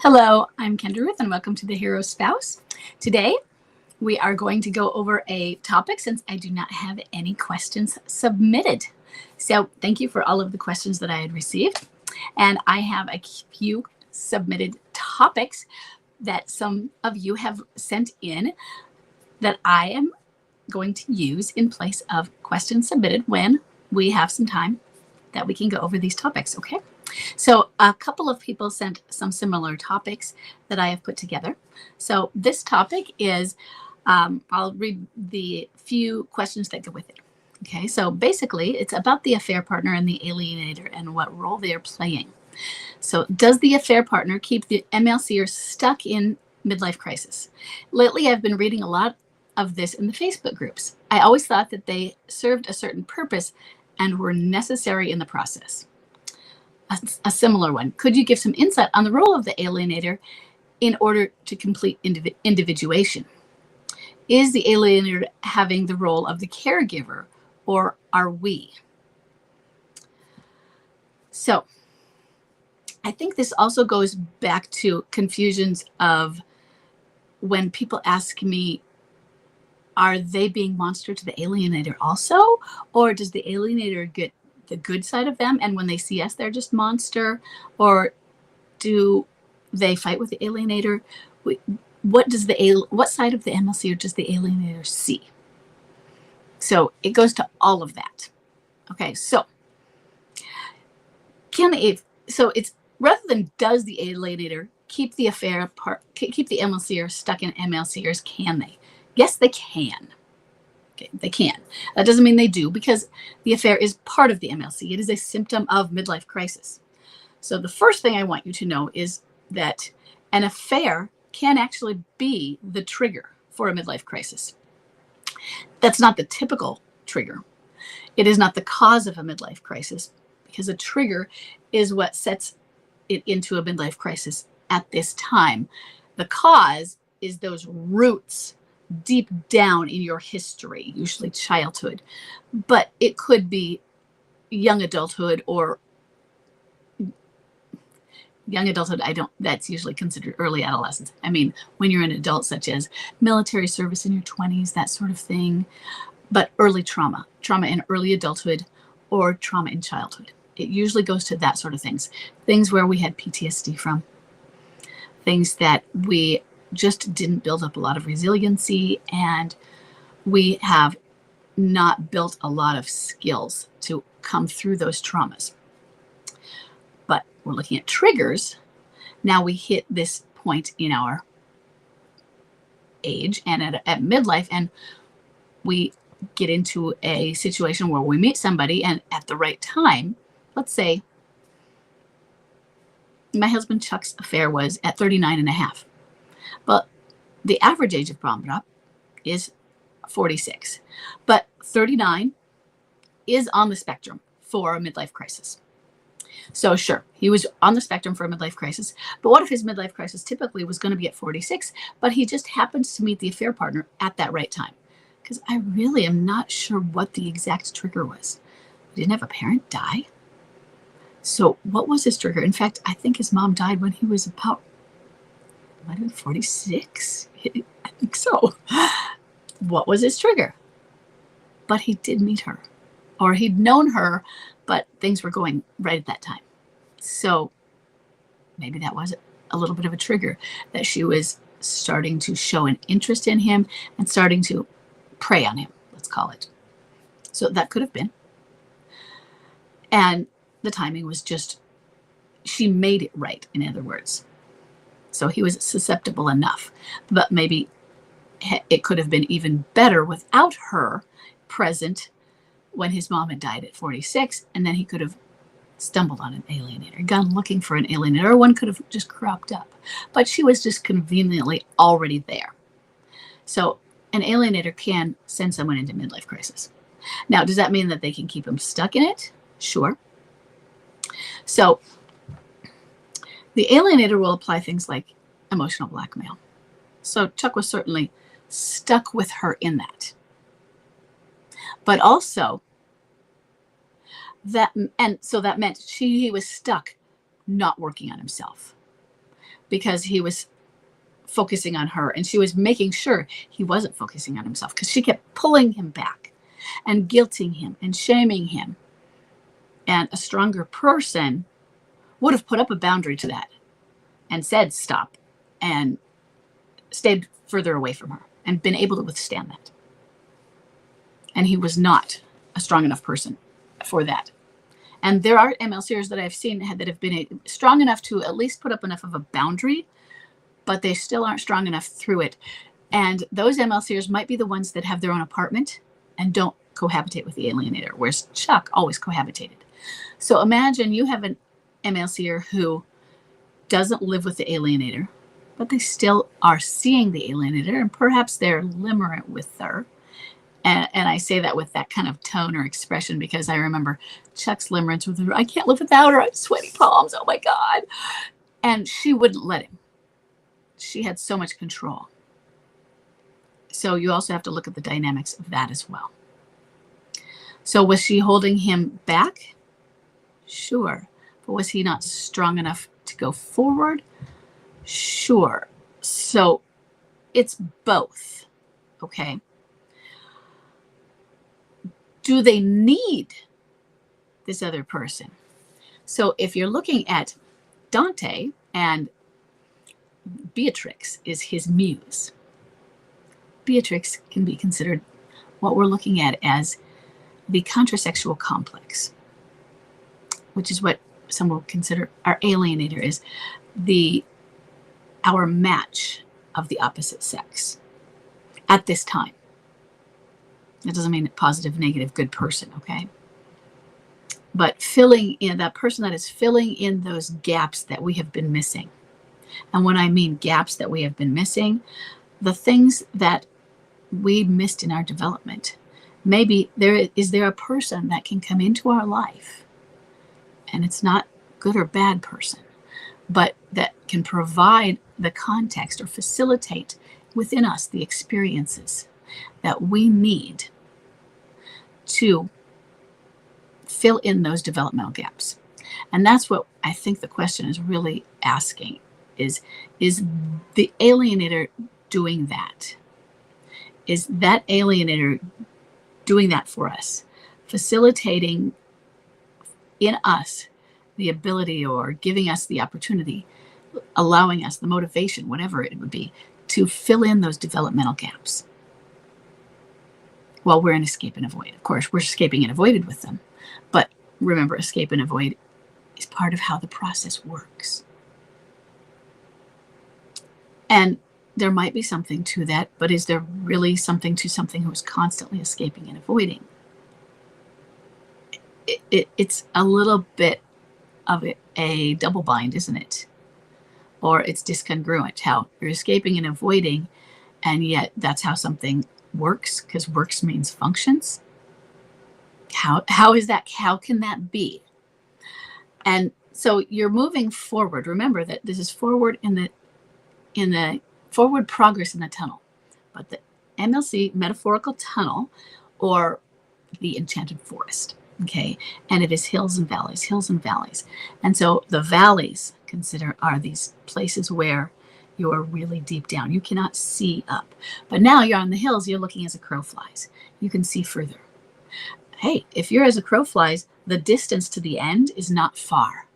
Hello, I'm Kendra Ruth and welcome to The Hero Spouse. Today we are going to go over a topic since I do not have any questions submitted. So thank you for all of the questions that I had received. And I have a few submitted topics that some of you have sent in that I am going to use in place of questions submitted when we have some time that we can go over these topics, okay? So a couple of people sent some similar topics that I have put together. So this topic is, I'll read the few questions that go with it. Okay, so basically it's about the affair partner and the alienator and what role they are playing. So does the affair partner keep the MLCer stuck in midlife crisis? Lately, I've been reading a lot of this in the Facebook groups. I always thought that they served a certain purpose and were necessary in the process. A similar one. Could you give some insight on the role of the alienator in order to complete individuation? Is the alienator having the role of the caregiver, or are we? So I think this also goes back to confusions of when people ask me, are they being monster to the alienator also? Or does the alienator get the good side of them, and when they see us, they're just monster? Or do they fight with the alienator? What side of the MLCer does the alienator see? So it goes to all of that. Okay, so it's rather than does the alienator keep the MLCer stuck in MLCers, can they? Yes, they can. Okay, they can. That doesn't mean they do, because the affair is part of the MLC. It is a symptom of midlife crisis. So the first thing I want you to know is that an affair can actually be the trigger for a midlife crisis. That's not the typical trigger. It is not the cause of a midlife crisis, because a trigger is what sets it into a midlife crisis at this time. The cause is those roots deep down in your history, usually childhood, but it could be young adulthood or young adulthood. That's usually considered early adolescence. I mean, when you're an adult, such as military service in your 20s, that sort of thing, but early trauma in early adulthood or trauma in childhood. It usually goes to that sort of things where we had PTSD from, things that we just didn't build up a lot of resiliency, and we have not built a lot of skills to come through those traumas. But we're looking at triggers. Now we hit this point in our age and at midlife, and we get into a situation where we meet somebody, and at the right time, let's say my husband Chuck's affair was at 39 and a half. But the average age of Brahma is 46. But 39 is on the spectrum for a midlife crisis. So sure, he was on the spectrum for a midlife crisis. But what if his midlife crisis typically was going to be at 46, but he just happens to meet the affair partner at that right time? Because I really am not sure what the exact trigger was. We didn't have a parent die. So what was his trigger? In fact, I think his mom died when he was about 46? I think so. What was his trigger? But he did meet her, or he'd known her, but things were going right at that time. So maybe that was a little bit of a trigger, that she was starting to show an interest in him and starting to prey on him, let's call it. So that could have been. And the timing was just, she made it right, in other words. So he was susceptible enough, but maybe it could have been even better without her present when his mom had died at 46, and then he could have stumbled on an alienator, gone looking for an alienator, or one could have just cropped up, but she was just conveniently already there. So an alienator can send someone into midlife crisis. Now, does that mean that they can keep them stuck in it? Sure. So the alienator will apply things like emotional blackmail. So Chuck was certainly stuck with her in that. But also, that meant he was stuck not working on himself. because he was focusing on her, and she was making sure he wasn't focusing on himself, because she kept pulling him back and guilting him and shaming him. And a stronger person would have put up a boundary to that and said stop and stayed further away from her and been able to withstand that. And he was not a strong enough person for that. And there are MLCers that I've seen that have been strong enough to at least put up enough of a boundary, but they still aren't strong enough through it. And those MLCers might be the ones that have their own apartment and don't cohabitate with the alienator, whereas Chuck always cohabitated. So imagine you have an MLCer who doesn't live with the alienator, but they still are seeing the alienator, and perhaps they're limerent with her. And I say that with that kind of tone or expression because I remember Chuck's limerence with her. I can't live without her. I have sweaty palms. Oh my God. And she wouldn't let him. She had so much control. So you also have to look at the dynamics of that as well. So was she holding him back? Sure. But was he not strong enough to go forward? Sure. So it's both. Okay. Do they need this other person? So if you're looking at Dante, and Beatrix is his muse, Beatrix can be considered what we're looking at as the contrasexual complex, which is what some will consider our alienator is our match of the opposite sex at this time. That doesn't mean positive, negative, good person, okay? But filling in, that person that is filling in those gaps that we have been missing. And when I mean gaps that we have been missing, the things that we missed in our development. Maybe is there a person that can come into our life, and it's not good or bad person, but that can provide the context or facilitate within us the experiences that we need to fill in those developmental gaps. And that's what I think the question is really asking is the alienator doing that? Is that alienator doing that for us? Facilitating in us the ability or giving us the opportunity, allowing us the motivation, whatever it would be, to fill in those developmental gaps. Well, we're in escape and avoid. Of course, we're escaping and avoided with them. But remember, escape and avoid is part of how the process works. And there might be something to that, but is there really something to something who's constantly escaping and avoiding? It's a little bit of a double bind, isn't it? Or it's discongruent, how you're escaping and avoiding, and yet that's how something works, because works means functions. How is that? How can that be? And so you're moving forward. Remember that this is forward in the forward progress in the tunnel. But the MLC metaphorical tunnel, or the enchanted forest, okay? And it is hills and valleys, hills and valleys. And so the valleys are these places where you are really deep down. You cannot see up. But now you're on the hills, you're looking as a crow flies. You can see further. Hey, if you're as a crow flies, the distance to the end is not far,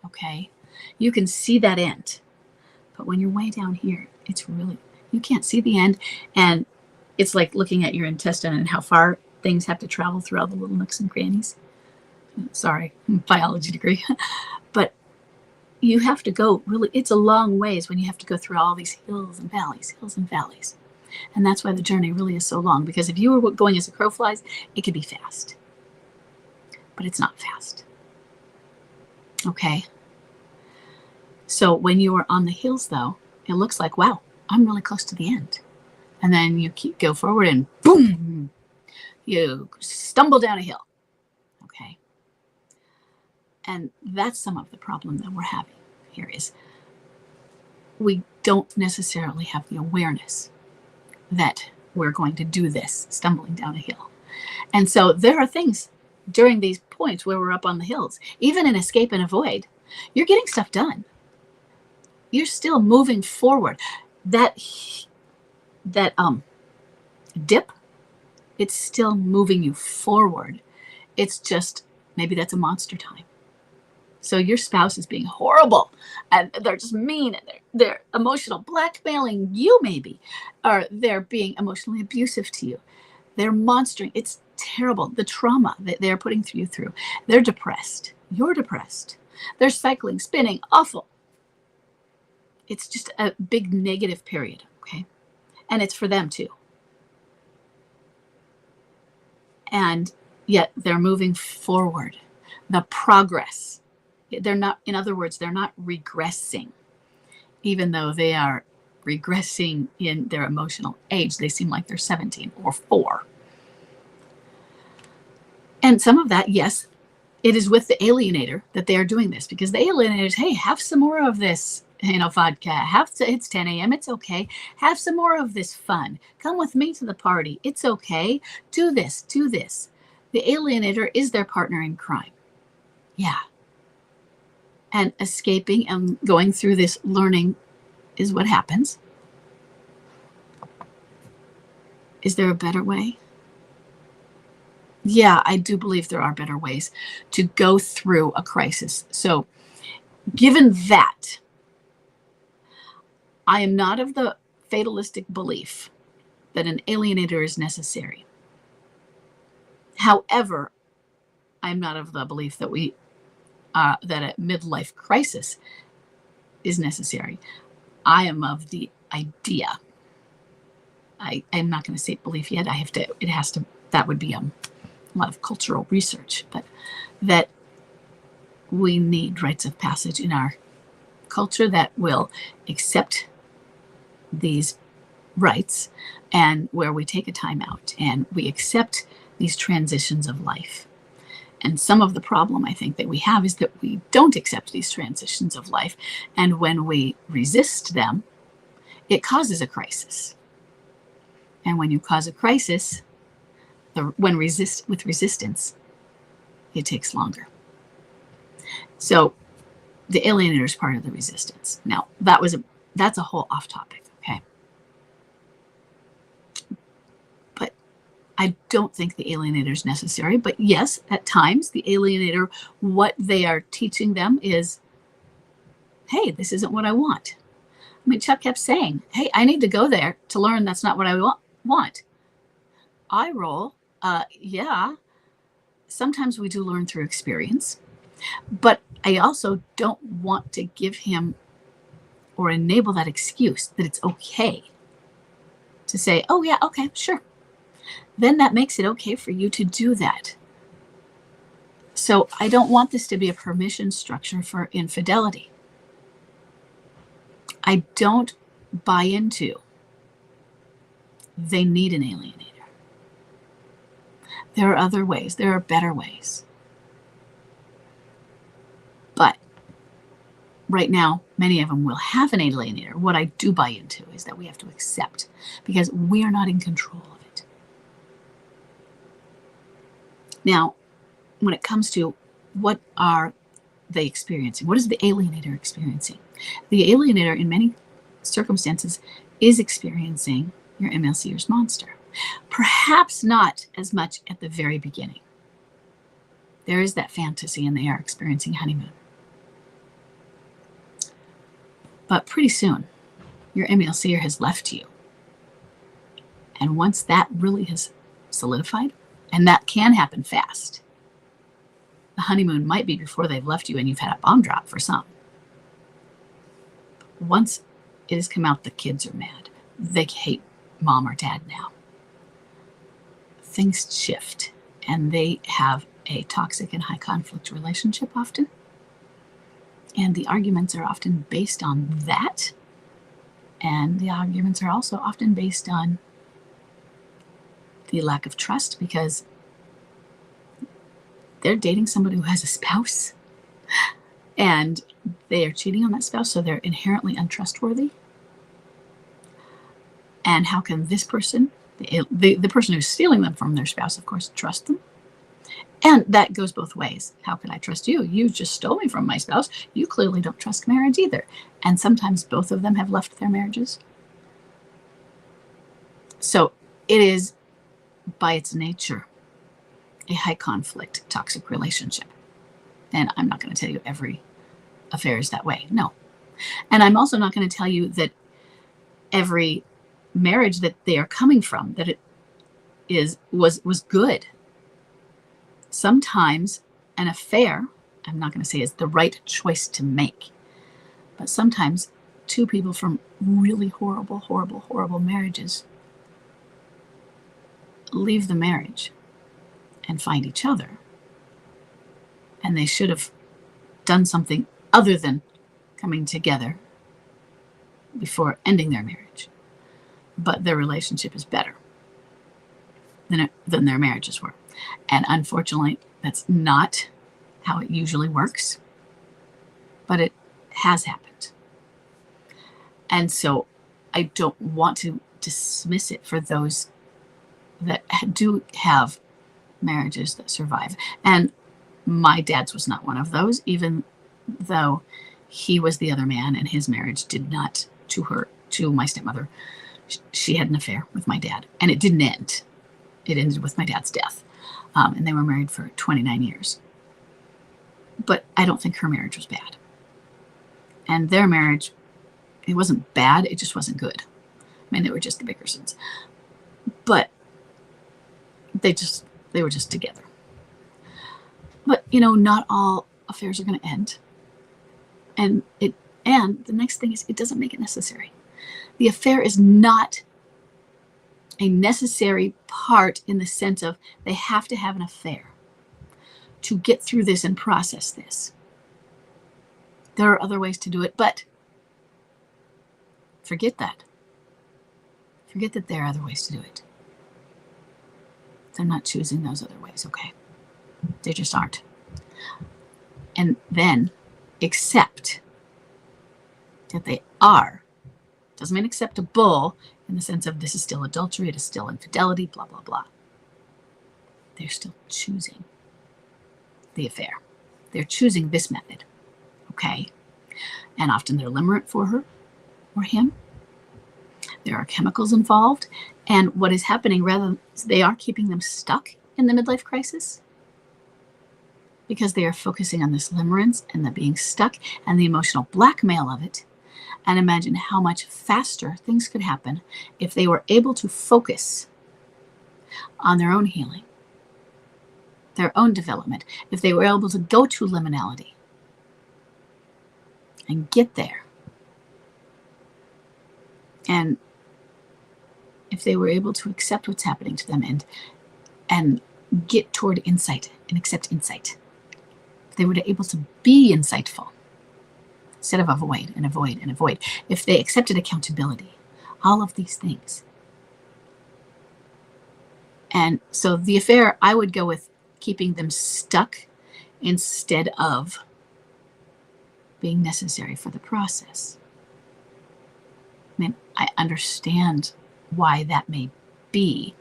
okay? You can see that end. But when you're way down here, it's really, you can't see the end. And it's like looking at your intestine and how far things have to travel through all the little nooks and crannies. Sorry, biology degree. But you have to go really, it's a long ways when you have to go through all these hills and valleys, hills and valleys. And that's why the journey really is so long, because if you were going as a crow flies, it could be fast. But it's not fast. Okay? So when you are on the hills, though, it looks like, wow, I'm really close to the end. And then you go forward and boom, you stumble down a hill. Okay? And that's some of the problem that we're having here is we don't necessarily have the awareness that we're going to do this, stumbling down a hill. And so there are things during these points where we're up on the hills, even in escape and avoid, you're getting stuff done. you're still moving forward. That dip, it's still moving you forward. It's just maybe that's a monster time. So your spouse is being horrible and they're just mean and they're emotional blackmailing you maybe, or they're being emotionally abusive to you. They're monstering. It's terrible. The trauma that they're putting you through. They're depressed. You're depressed. They're cycling, spinning, awful. It's just a big negative period, okay? And it's for them too. And yet they're moving forward. The progress. They're not, in other words, they're not regressing. Even though they are regressing in their emotional age, they seem like they're 17 or 4. And some of that, yes, it is with the alienator that they are doing this, because the alienator is, hey, have some more of this, vodka. It's 10 a.m. It's okay. Have some more of this fun. Come with me to the party. It's okay. Do this. Do this. The alienator is their partner in crime. Yeah. And escaping and going through this learning is what happens. Is there a better way? Yeah, I do believe there are better ways to go through a crisis. So given that, I am not of the fatalistic belief that an alienator is necessary. However, I'm not of the belief that that a midlife crisis is necessary. I am of the idea. I'm not going to say belief yet. That would be a lot of cultural research, but that we need rites of passage in our culture that will accept these rights, and where we take a time out and we accept these transitions of life. And some of the problem I think that we have is that we don't accept these transitions of life. And when we resist them, it causes a crisis. And when you cause a crisis, with resistance, it takes longer. So the alienator is part of the resistance. Now, that's a whole off topic, okay? But I don't think the alienator is necessary. But yes, at times, the alienator, what they are teaching them is, hey, this isn't what I want. I mean, Chuck kept saying, hey, I need to go there to learn that's not what I want. I roll. Yeah, sometimes we do learn through experience, but I also don't want to give him or enable that excuse that it's okay to say, oh yeah, okay, sure. Then that makes it okay for you to do that. So I don't want this to be a permission structure for infidelity. I don't buy into they need an alienator. There are other ways. There are better ways. But right now, many of them will have an alienator. What I do buy into is that we have to accept, because we are not in control of it. Now, when it comes to what are they experiencing? What is the alienator experiencing? The alienator, in many circumstances, is experiencing your MLCer's monster. Perhaps not as much at the very beginning. There is that fantasy and they are experiencing honeymoon. But pretty soon, your MLCer has left you. And once that really has solidified, and that can happen fast, the honeymoon might be before they've left you and you've had a bomb drop for some. Once it has come out, the kids are mad. They hate mom or dad now. Things shift and they have a toxic and high conflict relationship often. And the arguments are often based on that. And the arguments are also often based on the lack of trust, because they're dating somebody who has a spouse and they are cheating on that spouse, so they're inherently untrustworthy. And how can this person, the person who's stealing them from their spouse, of course, trust them? And that goes both ways. How can I trust you? You just stole me from my spouse. You clearly don't trust marriage either. And sometimes both of them have left their marriages. So it is, by its nature, a high conflict, toxic relationship. And I'm not going to tell you every affair is that way. No. And I'm also not going to tell you that every marriage that they are coming from, that it was good. Sometimes an affair, I'm not going to say is the right choice to make, but sometimes two people from really horrible marriages leave the marriage and find each other. And they should have done something other than coming together before ending their marriage. But their relationship is better than their marriages were. And unfortunately, that's not how it usually works. But it has happened. And so I don't want to dismiss it for those that do have marriages that survive. And my dad's was not one of those, even though he was the other man and his marriage did not, to my stepmother, she had an affair with my dad. And it didn't end. It ended with my dad's death. And they were married for 29 years. But I don't think her marriage was bad. And their marriage, it wasn't bad, it just wasn't good. I mean, they were just the Bickersons. But they were just together. But, not all affairs are going to end. And the next thing is, it doesn't make it necessary. The affair is not a necessary part in the sense of they have to have an affair to get through this and process this. There are other ways to do it, but forget that. Forget that there are other ways to do it. They're not choosing those other ways, okay? They just aren't. And then accept that they are. Doesn't mean acceptable in the sense of this is still adultery, it is still infidelity, blah, blah, blah. They're still choosing the affair. They're choosing this method, okay? And often they're limerent for her or him. There are chemicals involved. And what is happening, they are keeping them stuck in the midlife crisis because they are focusing on this limerence and the being stuck and the emotional blackmail of it. And imagine how much faster things could happen if they were able to focus on their own healing, their own development, if they were able to go to liminality and get there. And if they were able to accept what's happening to them and get toward insight and accept insight, if they were able to be insightful instead of avoid and avoid and avoid, if they accepted accountability, all of these things. And so the affair, I would go with keeping them stuck instead of being necessary for the process. I mean, I understand why that may be,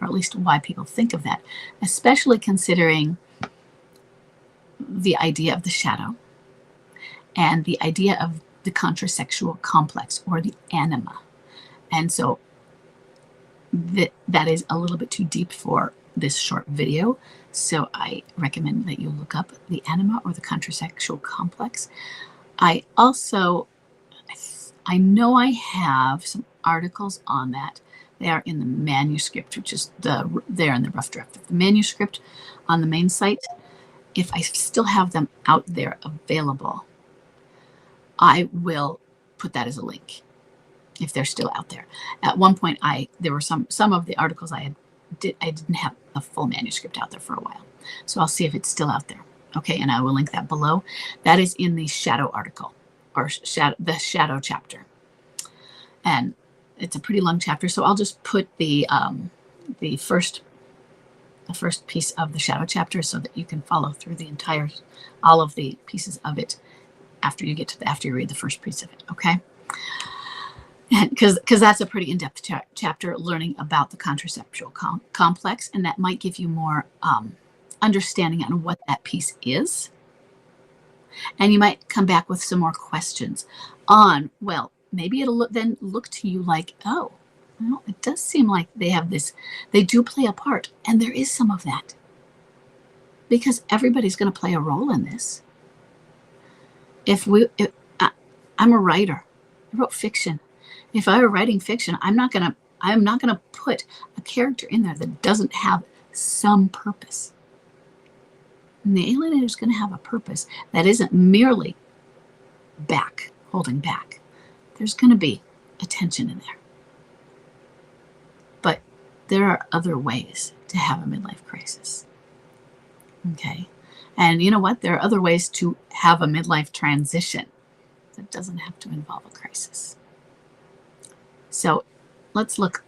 or at least why people think of that, especially considering the idea of the shadow and the idea of the contrasexual complex or the anima. And so that is a little bit too deep for this short video. So I recommend that you look up the anima or the contrasexual complex. I know I have some articles on that. They are in the manuscript, which is there in the rough draft of the manuscript on the main site. If I still have them out there available, I will put that as a link if they're still out there. At one point, there were some of the articles I didn't have a full manuscript out there for a while. So I'll see if it's still out there. Okay, and I will link that below. That is in the shadow article, or the shadow chapter. And it's a pretty long chapter, so I'll just put the first piece of the shadow chapter so that you can follow through all of the pieces of it after you read the first piece of it, okay? Because that's a pretty in-depth chapter, learning about the contraceptual complex, and that might give you more understanding on what that piece is. And you might come back with some more questions on, well, maybe it'll then look to you like, oh, well, it does seem like they have this, they do play a part. And there is some of that. Because everybody's going to play a role in this. I'm a writer. I wrote fiction. If I were writing fiction, I'm not going to put a character in there that doesn't have some purpose. And the alienator is going to have a purpose that isn't merely holding back. There's going to be a tension in there. But there are other ways to have a midlife crisis. Okay. And you know what? There are other ways to have a midlife transition that doesn't have to involve a crisis. So let's look.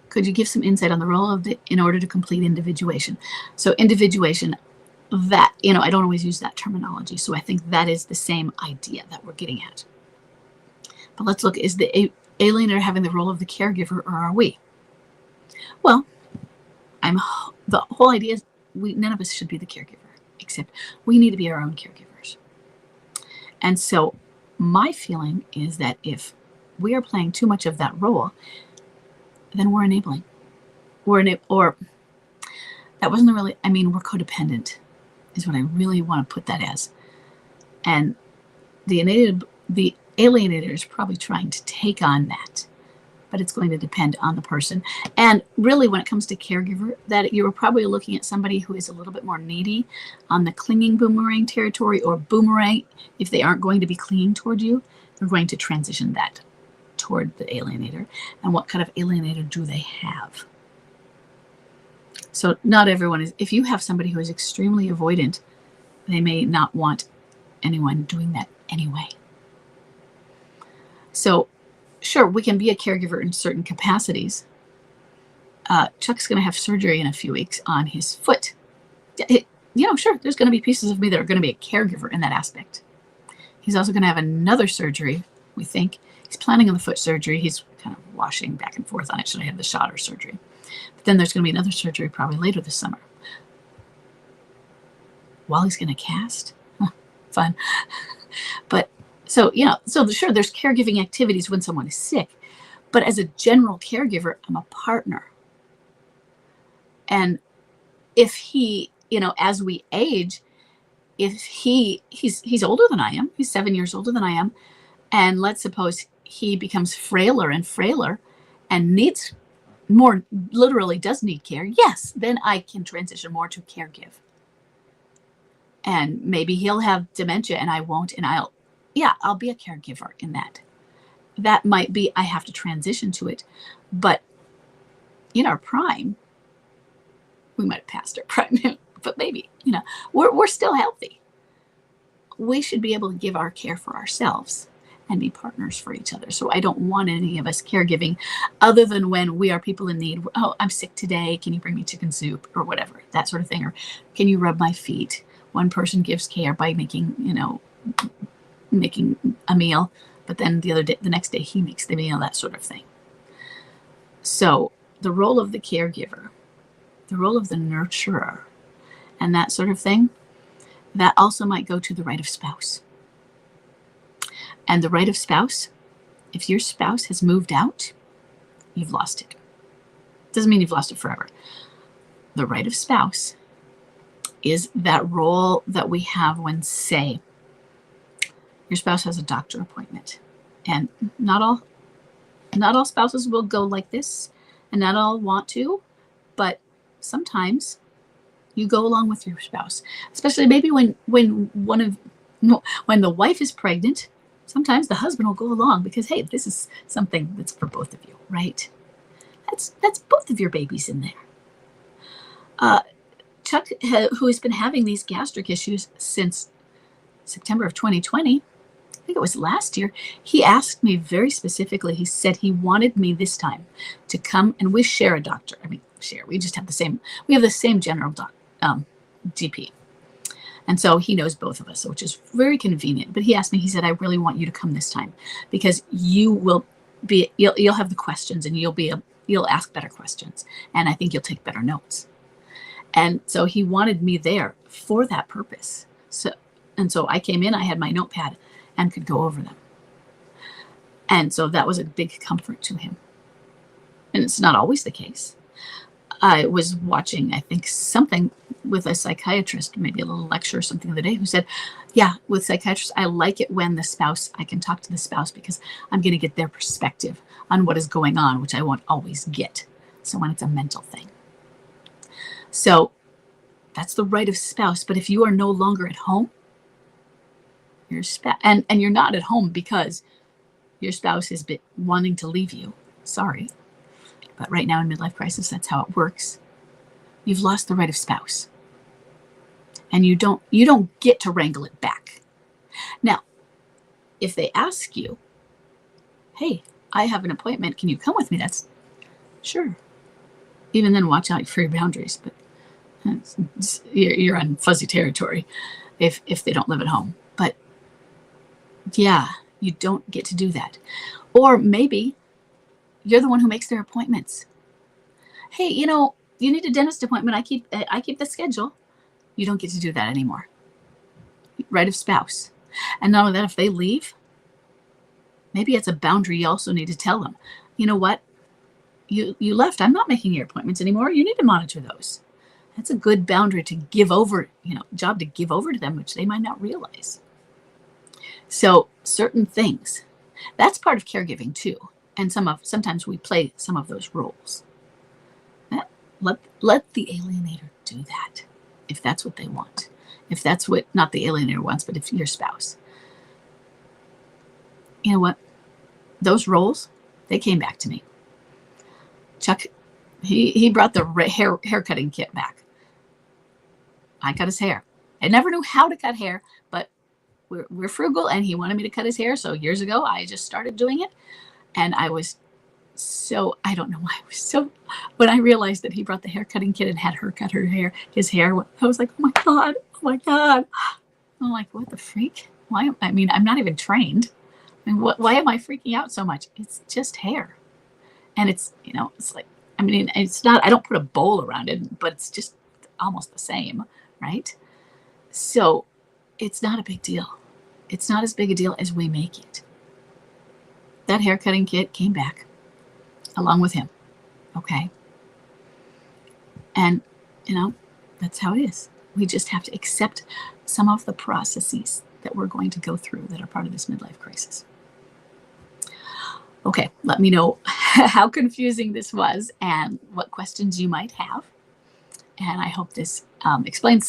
Could you give some insight on the role of in order to complete individuation? So individuation, that, I don't always use that terminology. So I think that is the same idea that we're getting at. But let's look, is the alienator having the role of the caregiver, or are we? Well, the whole idea is none of us should be the caregiver, except we need to be our own caregivers. And so my feeling is that if we are playing too much of that role, then we're enabling. Or that wasn't really, we're codependent is what I really want to put that as. And the alienator is probably trying to take on that, but it's going to depend on the person. And really, when it comes to caregiver, that you are probably looking at somebody who is a little bit more needy on the clinging boomerang territory, or boomerang. If they aren't going to be clinging toward you, they're going to transition that toward the alienator. And what kind of alienator do they have? So not everyone is. If you have somebody who is extremely avoidant, they may not want anyone doing that anyway. So sure, we can be a caregiver in certain capacities. Chuck's going to have surgery in a few weeks on his foot. Sure, there's going to be pieces of me that are going to be a caregiver in that aspect. He's also going to have another surgery, we think. He's planning on the foot surgery. He's kind of washing back and forth on it. Should I have the shot or surgery? But then there's going to be another surgery probably later this summer. While he's going to cast? Fun. But so sure, there's caregiving activities when someone is sick. But as a general caregiver, I'm a partner. And if he, as we age, if he's older than I am, he's 7 years older than I am, and let's suppose he becomes frailer and frailer and needs more, literally does need care, yes, then I can transition more to caregive. And maybe he'll have dementia and I won't, and I'll be a caregiver in that. That might be, I have to transition to it. But in our prime, we might have passed our prime, but maybe, we're still healthy. We should be able to give our care for ourselves and be partners for each other. So I don't want any of us caregiving other than when we are people in need. Oh, I'm sick today. Can you bring me chicken soup or whatever, that sort of thing? Or can you rub my feet? One person gives care by making a meal, but then the next day he makes the meal, that sort of thing. So the role of the caregiver, the role of the nurturer, and that sort of thing, that also might go to the right of spouse. And the right of spouse, if your spouse has moved out, you've lost it. Doesn't mean you've lost it forever. The right of spouse is that role that we have when, say, your spouse has a doctor appointment. And not all spouses will go like this, and not all want to, but sometimes you go along with your spouse, especially maybe when the wife is pregnant. Sometimes the husband will go along because, hey, this is something that's for both of you, right? That's both of your babies in there. Chuck, who has been having these gastric issues since September of 2020, I think it was last year, he asked me very specifically, he said he wanted me this time to come, and we share a doctor. We just have the same general GP. And so he knows both of us, which is very convenient. But he asked me, he said, I really want you to come this time because you'll have the questions and you'll ask better questions. And I think you'll take better notes. And so he wanted me there for that purpose. So I came in, I had my notepad and could go over them. And so that was a big comfort to him. And it's not always the case. I was watching, I think, something with a psychiatrist, maybe a little lecture or something the other day, who said, yeah, with psychiatrists, I like it when I can talk to the spouse because I'm going to get their perspective on what is going on, which I won't always get. So when it's a mental thing. So that's the right of spouse. But if you are no longer at home, your spouse, and you're not at home because your spouse has been wanting to leave you, sorry. But right now in midlife crisis, that's how it works. You've lost the right of spouse. And you don't get to wrangle it back. Now, if they ask you, hey, I have an appointment, can you come with me? That's sure. Even then, watch out for your boundaries, but you're on fuzzy territory if they don't live at home. But yeah, you don't get to do that. Or maybe you're the one who makes their appointments. Hey, you need a dentist appointment. I keep the schedule. You don't get to do that anymore. Right of spouse. And not only that, if they leave, maybe it's a boundary you also need to tell them. You know what? You left. I'm not making your appointments anymore. You need to monitor those. That's a good boundary to give over, job to give over to them, which they might not realize. So certain things, that's part of caregiving too. And sometimes we play some of those roles. Let the alienator do that if that's what they want. If that's what, not the alienator wants, but if your spouse. You know what? Those roles, they came back to me. Chuck, he brought the hair cutting kit back. I cut his hair. I never knew how to cut hair, but we're frugal and he wanted me to cut his hair. So years ago, I just started doing it. And I don't know why when I realized that he brought the hair cutting kit and had her cut his hair, I was like, oh my God. I'm like, what the freak? I'm not even trained. And why am I freaking out so much? It's just hair. And it's, it's like, it's not, I don't put a bowl around it, but it's just almost the same, right? So it's not a big deal. It's not as big a deal as we make it. That hair cutting kit came back along with him. Okay. And, that's how it is. We just have to accept some of the processes that we're going to go through that are part of this midlife crisis. Okay, let me know how confusing this was and what questions you might have. And I hope this explains